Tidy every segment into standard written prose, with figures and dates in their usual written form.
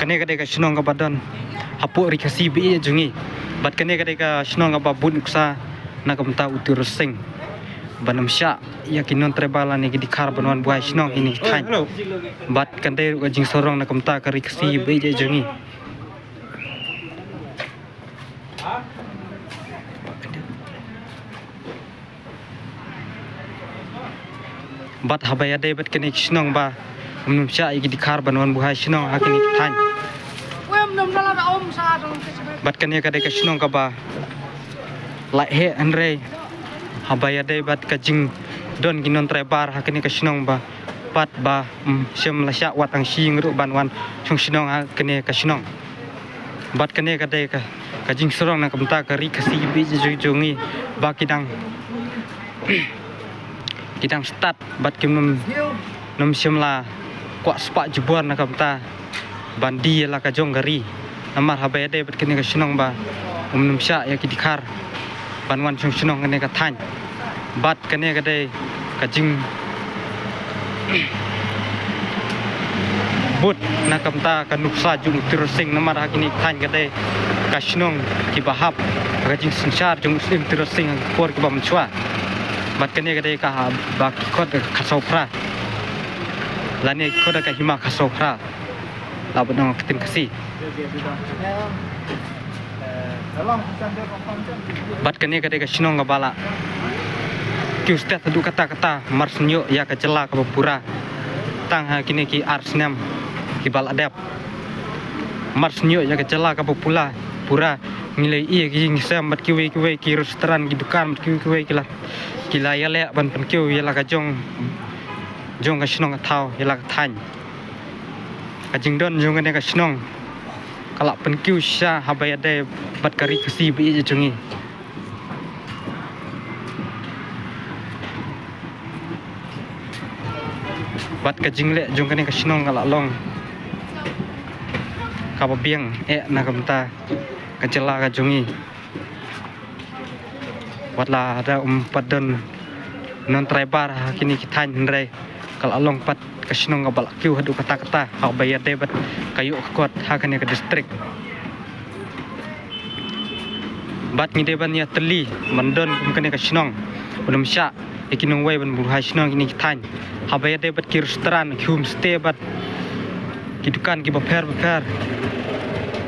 kene kade ka shnong ka badan hapu rikasi bi jungi bat kene kade ka shnong ka bun uksa na kamta utur sing banam sha yakinon trebala ni dikhar banwan buai shnong ini thain bat kande ka jing sorong na kamta ka rikasi bi jungi bat habaya de bat kene shnong ba sha dikhar banwan buai shnong hakini thain bat kene kade ka shnong ka ba lai he andre habaya de bat ka jing don ginon trebar hakini ka shnong ba pat ba shem la sha wat ang shing ru banwan chung shnong hakini ka shnong bat kene kade ka jing sorong na kamta ka ri kasi bi jungi ba kidang kidang start bat kim num shem la kwa spa jubuan na kamta bandi la ka jong gari namar habaya de bat kene ka shnong ba num sha ya ki dikhar banwan chung shnong kene ka thain bat kene ka de ka jing but na kamta ka nuksa jung tir sing namar hakini thain ka de ka shnong ki bahap ka jing sansar jung muslim tir sing por ki bam chwa bat kene ka de ka ba khot ka sopra lani khot ka hima ka sopra la benang ketin kasi bat kene kade ka shnong ka bala ki ustat du kata marsnyo ya ka jela ka pura tang ha kini ki arsnam ki bala dep marsnyo ya ka jela ka pula pura ngilai ie ki ngisam bat ki we ki restoran ki dukan ki we kila ya le ban pen ki ya la ka jong ka shnong ka thau ya la ka thain ka jing don jong kene ka shnong kala pen ki sha habaya de bat kari kasi bi jungi bat ka jingle jong kene ka shnong kala long ka biang na kamta ka jela ka jungi watla ada padon non traibar kini kithan re kala long pat ka shnong ka bala kiu hadu kata habaya de bat kayu kot hakane ka district bat ngide ban ya teli mandon kene ka shnong belum sya ikinong way ban buhay shnong kini kithan habaya de bat ki restoran homestay bat ki dukan ki baper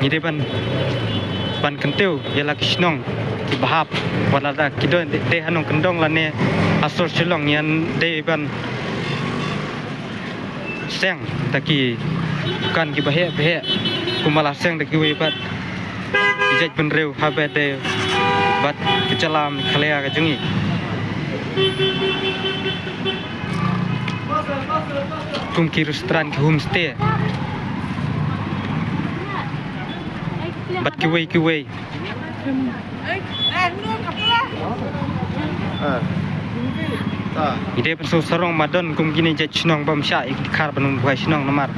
ngide ban kenteu yala ki shnong ki bahap wala da ki don de hanong kendong lane asor silong yan de ban seng taki dukan ki bahe kumala seng taki we bat ijaj ben rew habaya de bat kecalam khalea ka jungi kum ki restoran ki homestay bat ki we ide penso sarong madon kum kini jaj shnong bam sha ik dikhar banun buai shnong namar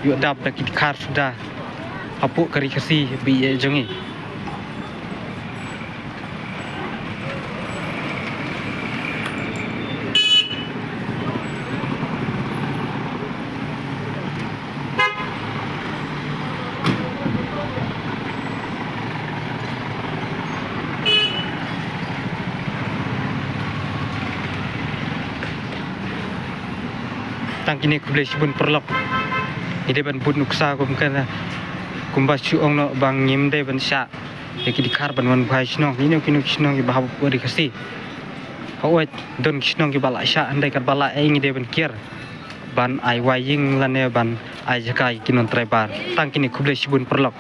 yu dap dak dikhar sudah apuk kari kasi bi jongi tang kini kuble sibun perlok ide ban bun uksa kum kana kumba chuong no bang ngim de ban sha ki dikhar ban wan bhai shnong ini kinu shnong ki bahab pori kasi hawet don shnong ki bala sha andai kar bala ing de ban kier ban ai waying lane ban ai jakai kinon trebar tang kini kuble sibun perlok